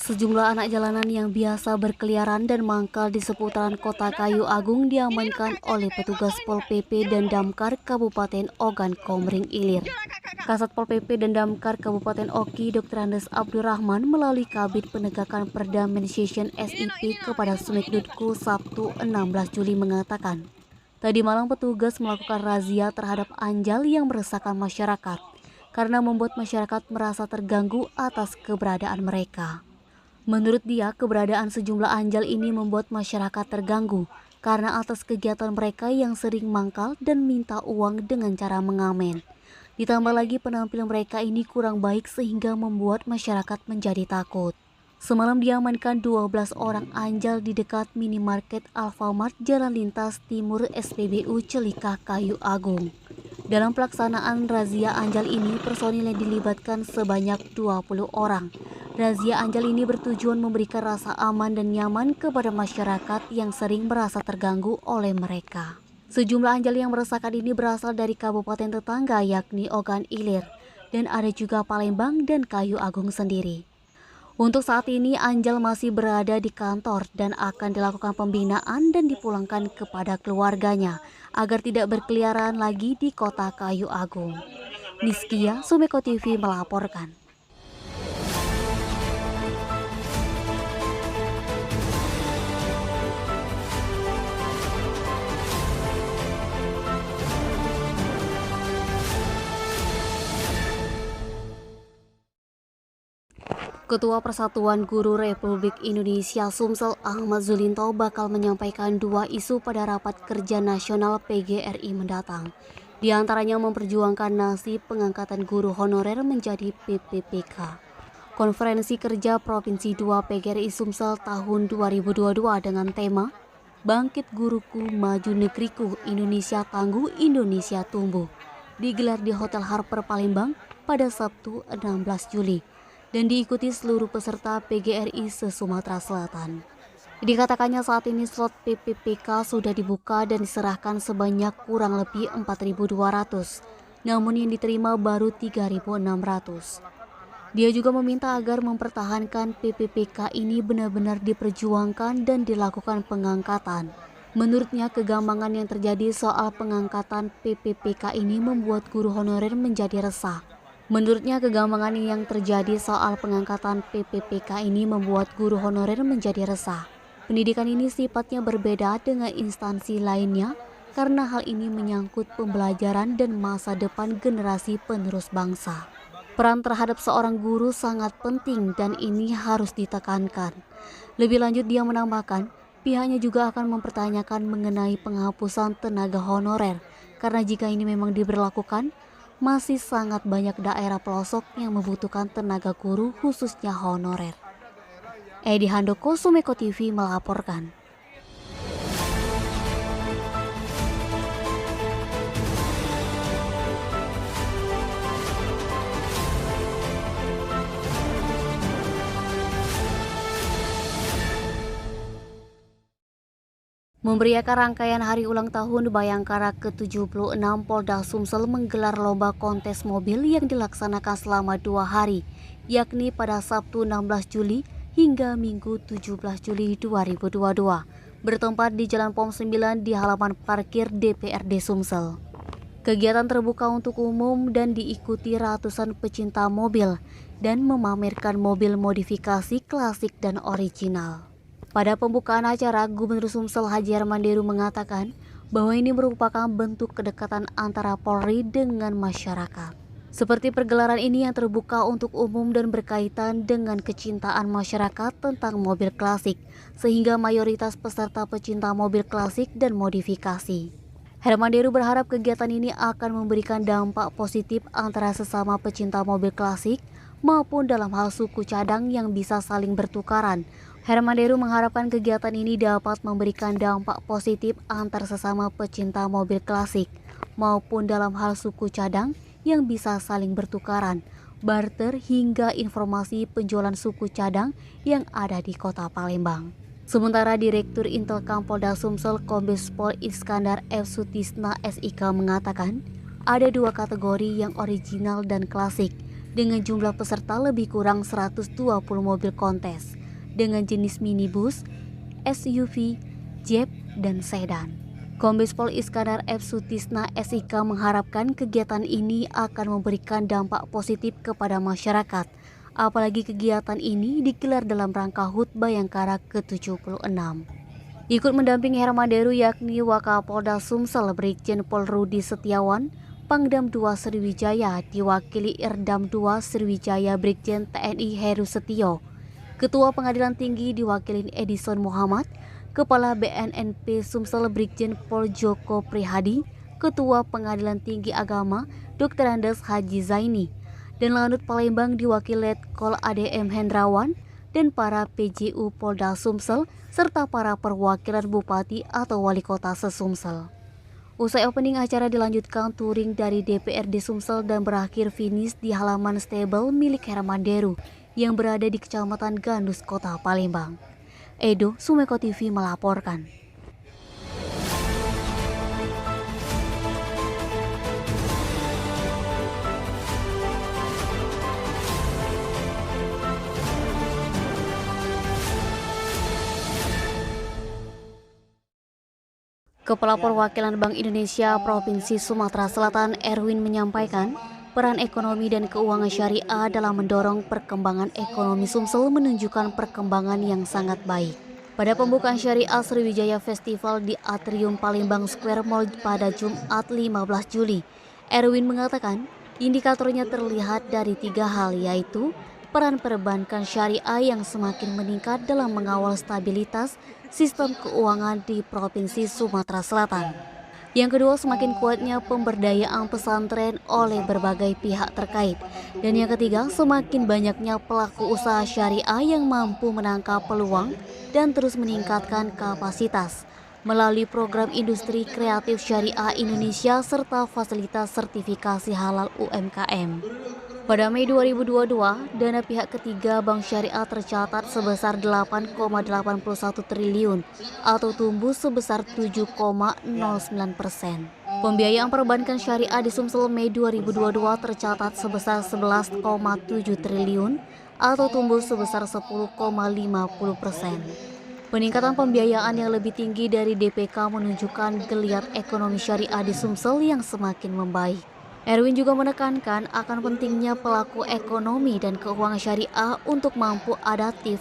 Sejumlah anak jalanan yang biasa berkeliaran dan mangkal di seputaran Kota Kayu Agung diamankan oleh petugas Pol PP dan Damkar Kabupaten Ogan Komering Ilir. Kasat Pol PP dan Damkar Kabupaten Oki, Dr. Andes Abdurrahman melalui Kabid Penegakan Perda Mensiasien SIP kepada Sumekdutku Sabtu 16 Juli mengatakan, tadi malam petugas melakukan razia terhadap anjal yang meresahkan masyarakat karena membuat masyarakat merasa terganggu atas keberadaan mereka. Menurut dia, keberadaan sejumlah anjal ini membuat masyarakat terganggu karena atas kegiatan mereka yang sering mangkal dan minta uang dengan cara mengamen. Ditambah lagi penampilan mereka ini kurang baik sehingga membuat masyarakat menjadi takut. Semalam diamankan 12 orang anjal di dekat minimarket Alfamart Jalan Lintas Timur SPBU Celikah Kayu Agung. Dalam pelaksanaan razia anjal ini, personil yang dilibatkan sebanyak 20 orang. Razia anjal ini bertujuan memberikan rasa aman dan nyaman kepada masyarakat yang sering merasa terganggu oleh mereka. Sejumlah anjal yang meresahkan ini berasal dari kabupaten tetangga yakni Ogan Ilir, dan ada juga Palembang dan Kayu Agung sendiri. Untuk saat ini anjal masih berada di kantor dan akan dilakukan pembinaan dan dipulangkan kepada keluarganya agar tidak berkeliaran lagi di Kota Kayu Agung. Niskia, Sumeko TV melaporkan. Ketua Persatuan Guru Republik Indonesia Sumsel Ahmad Zulinto bakal menyampaikan 2 isu pada rapat kerja nasional PGRI mendatang. Di antaranya memperjuangkan nasib pengangkatan guru honorer menjadi PPPK. Konferensi Kerja Provinsi 2 PGRI Sumsel tahun 2022 dengan tema Bangkit Guruku, Maju Negeriku, Indonesia Tangguh, Indonesia Tumbuh digelar di Hotel Harper Palembang pada Sabtu 16 Juli. Dan diikuti seluruh peserta PGRI se-Sumatera Selatan. Dikatakannya saat ini slot PPPK sudah dibuka dan diserahkan sebanyak kurang lebih 4.200, namun yang diterima baru 3.600. Dia juga meminta agar mempertahankan PPPK ini benar-benar diperjuangkan dan dilakukan pengangkatan. Menurutnya, kegambangan yang terjadi soal pengangkatan PPPK ini membuat guru honorer menjadi resah. Menurutnya, kegambangan yang terjadi soal pengangkatan PPPK ini membuat guru honorer menjadi resah. Pendidikan ini sifatnya berbeda dengan instansi lainnya karena hal ini menyangkut pembelajaran dan masa depan generasi penerus bangsa. Peran terhadap seorang guru sangat penting dan ini harus ditekankan. Lebih lanjut, dia menambahkan, pihaknya juga akan mempertanyakan mengenai penghapusan tenaga honorer karena jika ini memang diberlakukan, masih sangat banyak daerah pelosok yang membutuhkan tenaga guru khususnya honorer. Edi Handoko, Sumeko TV melaporkan. Memberiakan rangkaian hari ulang tahun Bayangkara ke-76, Polda Sumsel menggelar lomba kontes mobil yang dilaksanakan selama 2 hari, yakni pada Sabtu 16 Juli hingga Minggu 17 Juli 2022, bertempat di Jalan Pom 9 di halaman parkir DPRD Sumsel. Kegiatan terbuka untuk umum dan diikuti ratusan pecinta mobil dan memamerkan mobil modifikasi klasik dan original. Pada pembukaan acara, Gubernur Sumsel Haji Hermanderu mengatakan bahwa ini merupakan bentuk kedekatan antara Polri dengan masyarakat. Seperti pergelaran ini yang terbuka untuk umum dan berkaitan dengan kecintaan masyarakat tentang mobil klasik, sehingga mayoritas peserta pecinta mobil klasik dan modifikasi. Hermanderu berharap kegiatan ini akan memberikan dampak positif antara sesama pecinta mobil klasik maupun dalam hal suku cadang yang bisa saling bertukaran. Hermanderu mengharapkan kegiatan ini dapat memberikan dampak positif antar sesama pecinta mobil klasik maupun dalam hal suku cadang yang bisa saling bertukaran, barter hingga informasi penjualan suku cadang yang ada di Kota Palembang. Sementara Direktur Intelkam Polda Sumsel Kombes Pol Iskandar F. Sutisna SIK mengatakan ada 2 kategori yang original dan klasik. dengan jumlah peserta lebih kurang 120 mobil kontes dengan jenis minibus, SUV, Jeep, dan sedan. Kombes Pol Iskandar F. Sutisna SIK mengharapkan kegiatan ini akan memberikan dampak positif kepada masyarakat, apalagi kegiatan ini digelar dalam rangka HUT Bayangkara ke-76. Ikut mendampingi Hermanderu yakni Wakapolda Sumsel Brigjen Pol Rudi Setiawan, Pangdam 2 Sriwijaya diwakili Irdam 2 Sriwijaya Brigjen TNI Heru Setio, Ketua Pengadilan Tinggi diwakili Edison Muhammad, Kepala BNNP Sumsel Brigjen Pol Joko Prihadi, Ketua Pengadilan Tinggi Agama Dr. Andes Haji Zaini, dan Lanut Palembang diwakili Letkol ADM Hendrawan, dan para PJU Polda Sumsel, serta para perwakilan Bupati atau Wali Kota se-Sumsel. Usai opening acara dilanjutkan touring dari DPRD Sumsel dan berakhir finish di halaman stable milik Hermanderu yang berada di Kecamatan Gandus, Kota Palembang. Edo, Sumeko TV melaporkan. Kepala Perwakilan Bank Indonesia Provinsi Sumatera Selatan Erwin menyampaikan peran ekonomi dan keuangan syariah dalam mendorong perkembangan ekonomi Sumsel menunjukkan perkembangan yang sangat baik. Pada pembukaan Syariah Sriwijaya Festival di Atrium Palembang Square Mall pada Jumat 15 Juli, Erwin mengatakan indikatornya terlihat dari 3 hal, yaitu peran perbankan syariah yang semakin meningkat dalam mengawal stabilitas sistem keuangan di Provinsi Sumatera Selatan. Yang kedua, semakin kuatnya pemberdayaan pesantren oleh berbagai pihak terkait. Dan yang ketiga, semakin banyaknya pelaku usaha syariah yang mampu menangkap peluang dan terus meningkatkan kapasitas melalui program industri kreatif syariah Indonesia serta fasilitas sertifikasi halal UMKM. Pada Mei 2022, dana pihak ketiga Bank Syariah tercatat sebesar 8,81 triliun atau tumbuh sebesar 7,09%. Pembiayaan perbankan syariah di Sumsel Mei 2022 tercatat sebesar 11,7 triliun atau tumbuh sebesar 10,50%. Peningkatan pembiayaan yang lebih tinggi dari DPK menunjukkan geliat ekonomi syariah di Sumsel yang semakin membaik. Erwin juga menekankan akan pentingnya pelaku ekonomi dan keuangan syariah untuk mampu adaptif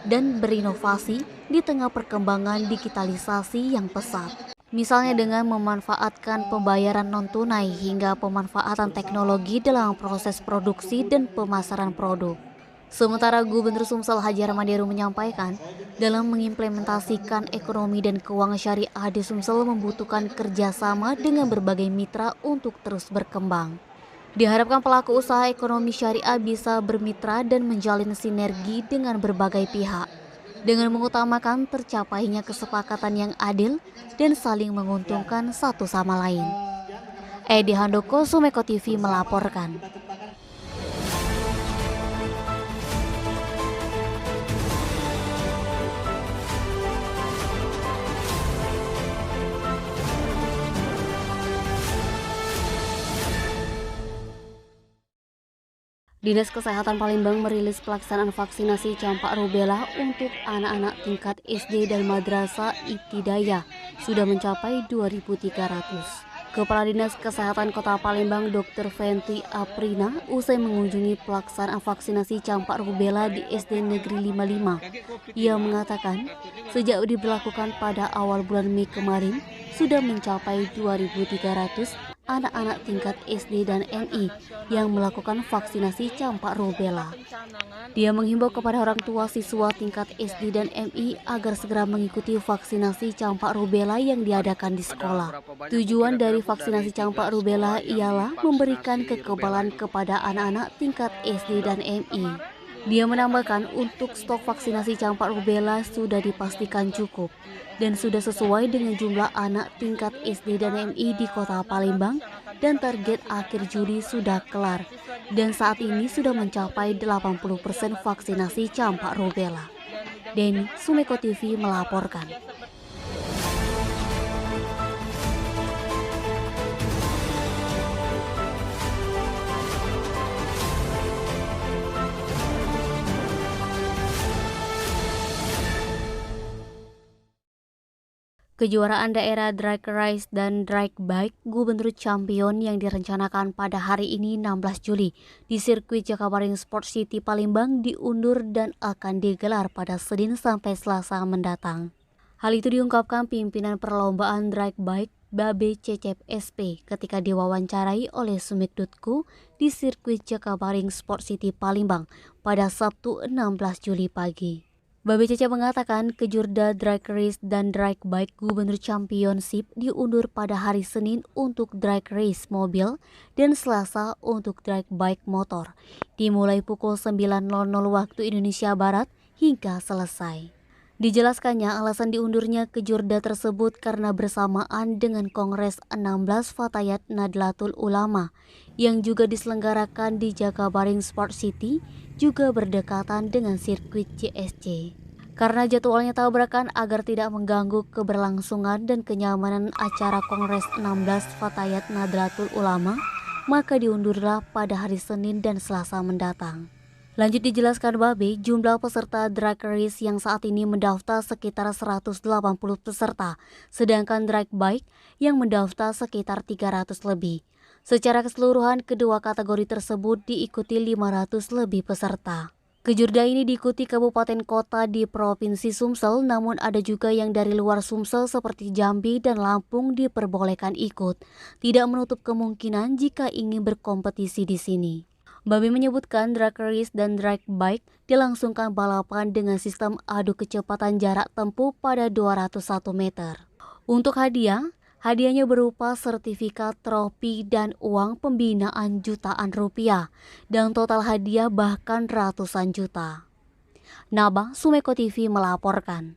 dan berinovasi di tengah perkembangan digitalisasi yang pesat. Misalnya dengan memanfaatkan pembayaran non-tunai hingga pemanfaatan teknologi dalam proses produksi dan pemasaran produk. Sementara Gubernur Sumsel Haji Hermanderu menyampaikan, dalam mengimplementasikan ekonomi dan keuangan syariah di Sumsel membutuhkan kerjasama dengan berbagai mitra untuk terus berkembang. Diharapkan pelaku usaha ekonomi syariah bisa bermitra dan menjalin sinergi dengan berbagai pihak, dengan mengutamakan tercapainya kesepakatan yang adil dan saling menguntungkan satu sama lain. Edi Handoko, Sumeko TV melaporkan. Dinas Kesehatan Palembang merilis pelaksanaan vaksinasi campak rubella untuk anak-anak tingkat SD dan Madrasah Ibtidayah sudah mencapai 2.300. Kepala Dinas Kesehatan Kota Palembang Dr. Fenty Aprina usai mengunjungi pelaksanaan vaksinasi campak rubella di SD Negeri 55. Ia mengatakan, sejak diberlakukan pada awal bulan Mei kemarin, sudah mencapai 2.300 anak-anak tingkat SD dan MI yang melakukan vaksinasi campak rubella. Dia menghimbau kepada orang tua siswa tingkat SD dan MI agar segera mengikuti vaksinasi campak rubella yang diadakan di sekolah. Tujuan dari vaksinasi campak rubella ialah memberikan kekebalan kepada anak-anak tingkat SD dan MI. Dia menambahkan untuk stok vaksinasi campak rubella sudah dipastikan cukup dan sudah sesuai dengan jumlah anak tingkat SD dan MI di Kota Palembang dan target akhir Juli sudah kelar dan saat ini sudah mencapai 80% vaksinasi campak rubella. Denny, Sumeko TV melaporkan. Kejuaraan daerah drag race dan drag bike Gubernur Champion yang direncanakan pada hari ini 16 Juli di sirkuit Jakabaring Sport City Palembang diundur dan akan digelar pada Senin sampai Selasa mendatang. Hal itu diungkapkan pimpinan perlombaan drag bike Babe Cecep SP ketika diwawancarai oleh Sumit.ku di sirkuit Jakabaring Sport City Palembang pada Sabtu 16 Juli pagi. Babe Cecep mengatakan kejurda drag race dan drag bike Gubernur Championship diundur pada hari Senin untuk drag race mobil dan Selasa untuk drag bike motor, dimulai pukul 9.00 waktu Indonesia Barat hingga selesai. Dijelaskannya alasan diundurnya kejurda tersebut karena bersamaan dengan Kongres 16 Fatayat Nadlatul Ulama yang juga diselenggarakan di Jakabaring Sport City juga berdekatan dengan sirkuit JSC. Karena jadwalnya tabrakan agar tidak mengganggu keberlangsungan dan kenyamanan acara Kongres 16 Fatayat Nadlatul Ulama, maka diundurlah pada hari Senin dan Selasa mendatang. Lanjut dijelaskan Babe, jumlah peserta drag race yang saat ini mendaftar sekitar 180 peserta, sedangkan drag bike yang mendaftar sekitar 300 lebih. Secara keseluruhan, kedua kategori tersebut diikuti 500 lebih peserta. Kejurda ini diikuti kabupaten kota di Provinsi Sumsel, namun ada juga yang dari luar Sumsel seperti Jambi dan Lampung diperbolehkan ikut. Tidak menutup kemungkinan jika ingin berkompetisi di sini. Babe menyebutkan drag race dan drag bike dilangsungkan balapan dengan sistem adu kecepatan jarak tempuh pada 201 meter. Untuk hadiahnya berupa sertifikat, trofi, dan uang pembinaan jutaan rupiah, dan total hadiah bahkan ratusan juta. Nabah, Sumeko TV melaporkan.